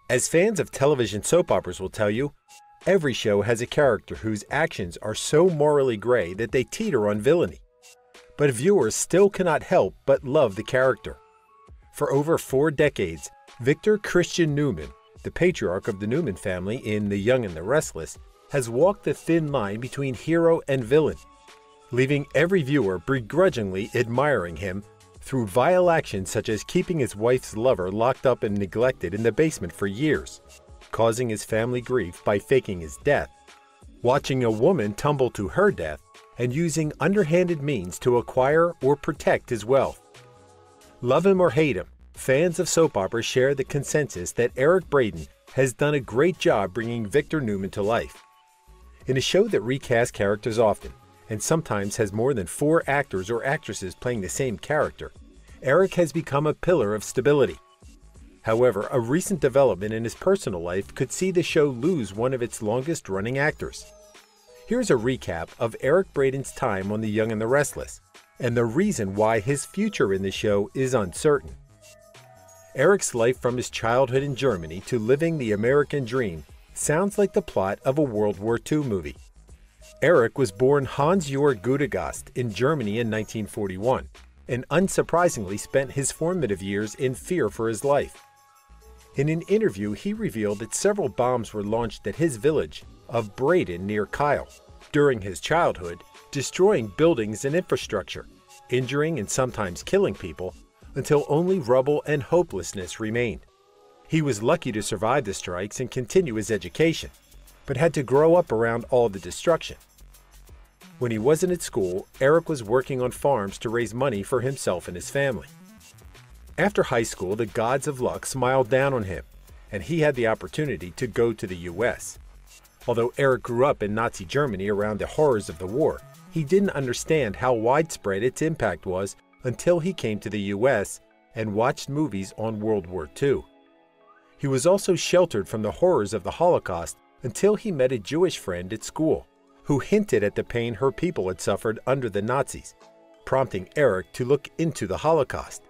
As fans of television soap operas will tell you, every show has a character whose actions are so morally gray that they teeter on villainy. But viewers still cannot help but love the character. For over 4 decades, Victor Christian Newman, the patriarch of the Newman family in The Young and the Restless, has walked the thin line between hero and villain, leaving every viewer begrudgingly admiring him through vile actions such as keeping his wife's lover locked up and neglected in the basement for years, causing his family grief by faking his death, watching a woman tumble to her death, and using underhanded means to acquire or protect his wealth. Love him or hate him, fans of soap operas share the consensus that Eric Braeden has done a great job bringing Victor Newman to life. In a show that recasts characters often, and sometimes has more than 4 actors or actresses playing the same character, Eric has become a pillar of stability. However, a recent development in his personal life could see the show lose one of its longest-running actors. Here's a recap of Eric Braeden's time on The Young and the Restless, and the reason why his future in the show is uncertain. Eric's life from his childhood in Germany to living the American dream sounds like the plot of a World War II movie. Eric was born Hans-Jörg Gudegast in Germany in 1941, and unsurprisingly spent his formative years in fear for his life. In an interview, he revealed that several bombs were launched at his village of Braeden near Kiel during his childhood, destroying buildings and infrastructure, injuring and sometimes killing people, until only rubble and hopelessness remained. He was lucky to survive the strikes and continue his education, but had to grow up around all the destruction. When he wasn't at school, Eric was working on farms to raise money for himself and his family. After high school, the gods of luck smiled down on him, and he had the opportunity to go to the U.S. Although Eric grew up in Nazi Germany around the horrors of the war, he didn't understand how widespread its impact was until he came to the U.S. and watched movies on World War II. He was also sheltered from the horrors of the Holocaust until he met a Jewish friend at school, who hinted at the pain her people had suffered under the Nazis, prompting Eric to look into the Holocaust.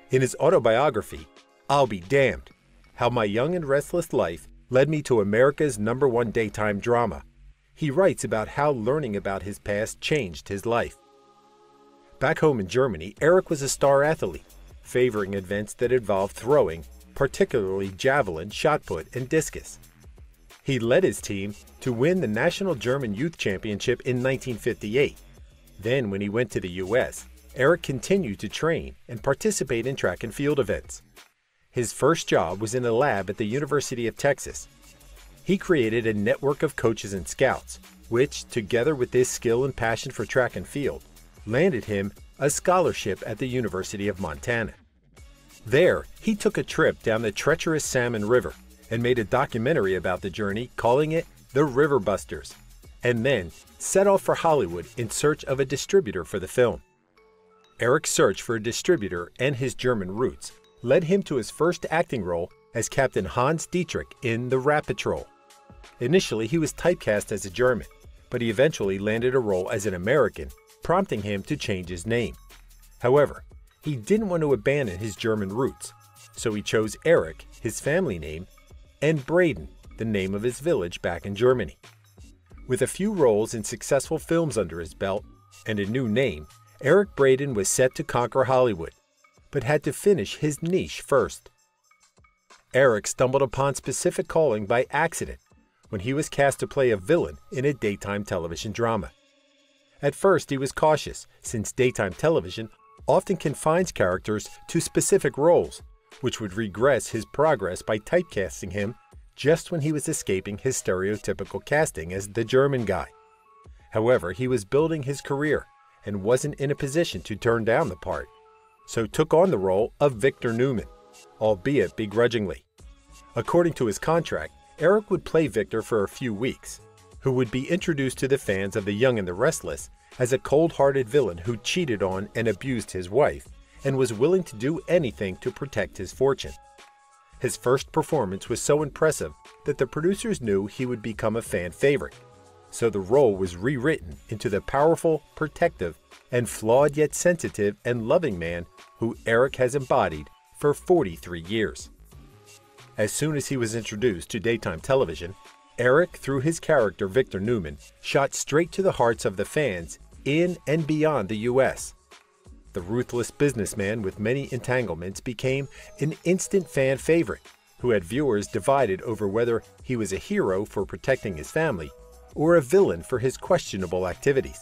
In his autobiography, I'll Be Damned, How My Young and Restless Life Led Me to America's #1 Daytime Drama, he writes about how learning about his past changed his life. Back home in Germany, Eric was a star athlete, favoring events that involved throwing, particularly javelin, shot put, and discus. He led his team to win the National German Youth Championship in 1958. Then, when he went to the U.S., Eric continued to train and participate in track and field events. His first job was in a lab at the University of Texas. He created a network of coaches and scouts, which, together with his skill and passion for track and field, landed him a scholarship at the University of Montana. There, he took a trip down the treacherous Salmon River and made a documentary about the journey, calling it The River Busters, and then set off for Hollywood in search of a distributor for the film. Eric's search for a distributor and his German roots led him to his first acting role as Captain Hans Dietrich in The Rat Patrol. Initially, he was typecast as a German, but he eventually landed a role as an American, prompting him to change his name. However, he didn't want to abandon his German roots, so he chose Eric, his family name, and Braeden, the name of his village back in Germany. With a few roles in successful films under his belt and a new name, Eric Braeden was set to conquer Hollywood, but had to finish his niche first. Eric stumbled upon specific calling by accident when he was cast to play a villain in a daytime television drama. At first, he was cautious, since daytime television often confines characters to specific roles, which would regress his progress by typecasting him just when he was escaping his stereotypical casting as the German guy. However, he was building his career and wasn't in a position to turn down the part, so took on the role of Victor Newman, albeit begrudgingly. According to his contract, Eric would play Victor for a few weeks, who would be introduced to the fans of The Young and the Restless as a cold-hearted villain who cheated on and abused his wife and was willing to do anything to protect his fortune. His first performance was so impressive that the producers knew he would become a fan favorite, so the role was rewritten into the powerful, protective, and flawed yet sensitive and loving man who Eric has embodied for 43 years. As soon as he was introduced to daytime television, Eric, through his character Victor Newman, shot straight to the hearts of the fans in and beyond the U.S. The ruthless businessman with many entanglements became an instant fan favorite, who had viewers divided over whether he was a hero for protecting his family or a villain for his questionable activities.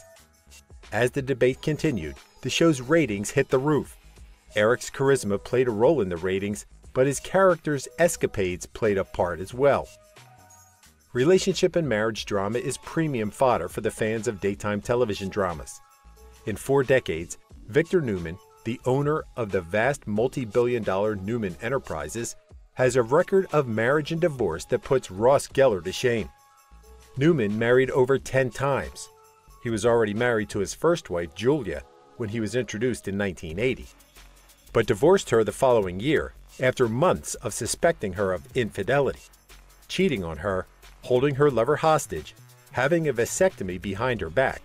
As the debate continued, the show's ratings hit the roof. Eric's charisma played a role in the ratings, but his character's escapades played a part as well. Relationship and marriage drama is premium fodder for the fans of daytime television dramas. In 4 decades, Victor Newman, the owner of the vast multi-billion-dollar Newman Enterprises, has a record of marriage and divorce that puts Ross Geller to shame. Newman married over 10 times. He was already married to his first wife, Julia, when he was introduced in 1980, but divorced her the following year after months of suspecting her of infidelity, cheating on her, holding her lover hostage, having a vasectomy behind her back,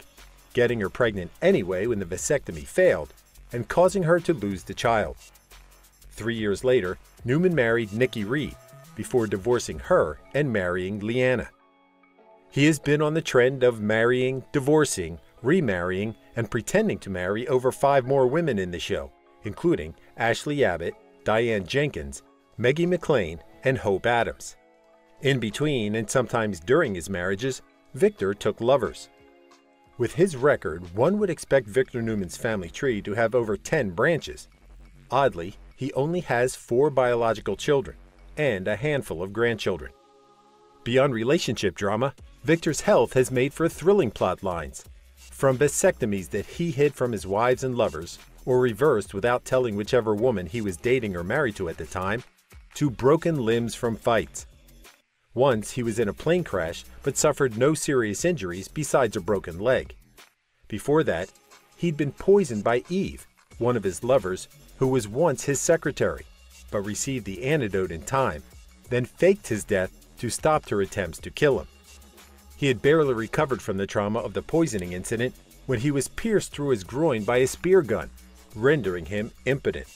getting her pregnant anyway when the vasectomy failed, and causing her to lose the child. 3 years later, Newman married Nikki Reed before divorcing her and marrying Leanna. He has been on the trend of marrying, divorcing, remarrying, and pretending to marry over 5 more women in the show, including Ashley Abbott, Diane Jenkins, Meggie McLean, and Hope Adams. In between and sometimes during his marriages, Victor took lovers. With his record, one would expect Victor Newman's family tree to have over 10 branches. Oddly, he only has 4 biological children and a handful of grandchildren. Beyond relationship drama, Victor's health has made for thrilling plot lines. From vasectomies that he hid from his wives and lovers, or reversed without telling whichever woman he was dating or married to at the time, to broken limbs from fights. Once he was in a plane crash but suffered no serious injuries besides a broken leg. Before that, he'd been poisoned by Eve, one of his lovers, who was once his secretary, but received the antidote in time, then faked his death to stop her attempts to kill him. He had barely recovered from the trauma of the poisoning incident when he was pierced through his groin by a spear gun, rendering him impotent.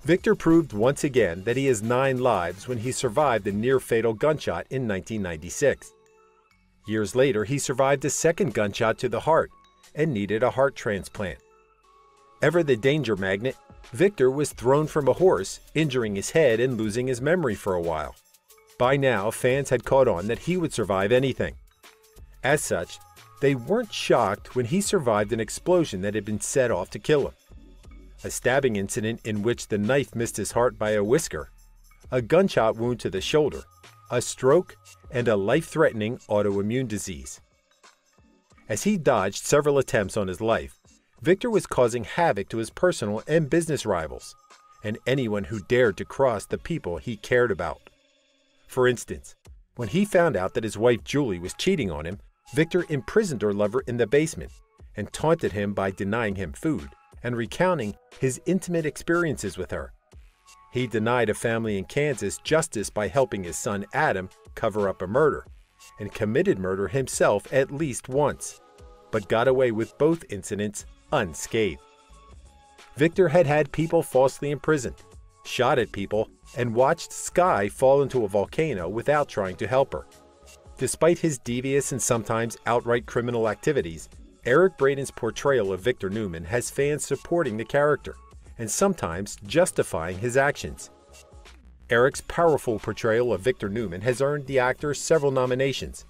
Victor proved once again that he has 9 lives when he survived a near-fatal gunshot in 1996. Years later, he survived a second gunshot to the heart and needed a heart transplant. Ever the danger magnet, Victor was thrown from a horse, injuring his head and losing his memory for a while. By now, fans had caught on that he would survive anything. As such, they weren't shocked when he survived an explosion that had been set off to kill him. A stabbing incident in which the knife missed his heart by a whisker, a gunshot wound to the shoulder, a stroke, and a life-threatening autoimmune disease. As he dodged several attempts on his life, Victor was causing havoc to his personal and business rivals, and anyone who dared to cross the people he cared about. For instance, when he found out that his wife Julie was cheating on him, Victor imprisoned her lover in the basement and taunted him by denying him food and recounting his intimate experiences with her. He denied a family in Kansas justice by helping his son Adam cover up a murder, and committed murder himself at least once, but got away with both incidents unscathed. Victor had had people falsely imprisoned, shot at people, and watched Skye fall into a volcano without trying to help her. Despite his devious and sometimes outright criminal activities, Eric Braeden's portrayal of Victor Newman has fans supporting the character and sometimes justifying his actions. Eric's powerful portrayal of Victor Newman has earned the actor several nominations,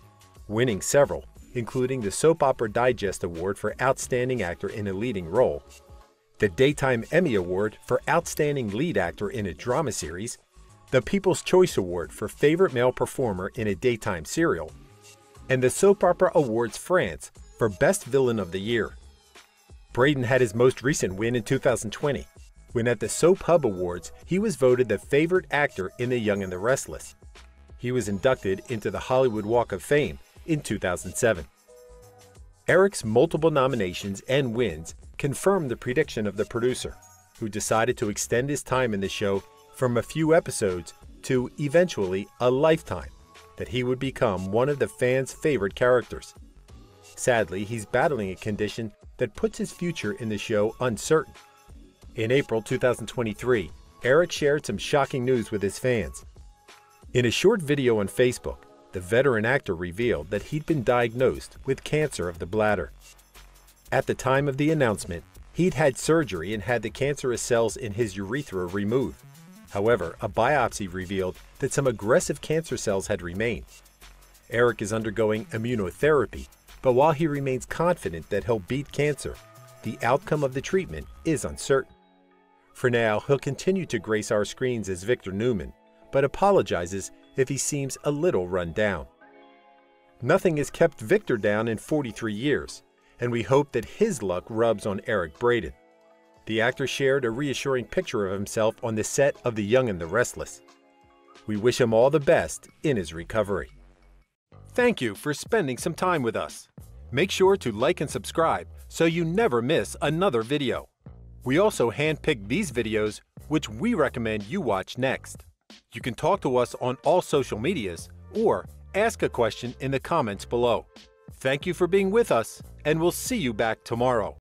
winning several, including the Soap Opera Digest Award for Outstanding Actor in a Leading Role, the Daytime Emmy Award for Outstanding Lead Actor in a Drama Series, the People's Choice Award for Favorite Male Performer in a Daytime Serial, and the Soap Opera Awards France for Best Villain of the Year. Braeden had his most recent win in 2020, when at the Soap Hub Awards he was voted the favorite actor in The Young and the Restless. He was inducted into the Hollywood Walk of Fame in 2007. Eric's multiple nominations and wins confirmed the prediction of the producer, who decided to extend his time in the show from a few episodes to eventually a lifetime, that he would become one of the fans' favorite characters. Sadly, he's battling a condition that puts his future in the show uncertain. In April 2023, Eric shared some shocking news with his fans. In a short video on Facebook, the veteran actor revealed that he'd been diagnosed with cancer of the bladder. At the time of the announcement, he'd had surgery and had the cancerous cells in his urethra removed. However, a biopsy revealed that some aggressive cancer cells had remained. Eric is undergoing immunotherapy, but while he remains confident that he'll beat cancer, the outcome of the treatment is uncertain. For now, he'll continue to grace our screens as Victor Newman, but apologizes if he seems a little run down. Nothing has kept Victor down in 43 years, and we hope that his luck rubs on Eric Braeden. The actor shared a reassuring picture of himself on the set of The Young and the Restless. We wish him all the best in his recovery. Thank you for spending some time with us. Make sure to like and subscribe so you never miss another video. We also handpicked these videos which we recommend you watch next. You can talk to us on all social medias or ask a question in the comments below. Thank you for being with us, and we'll see you back tomorrow.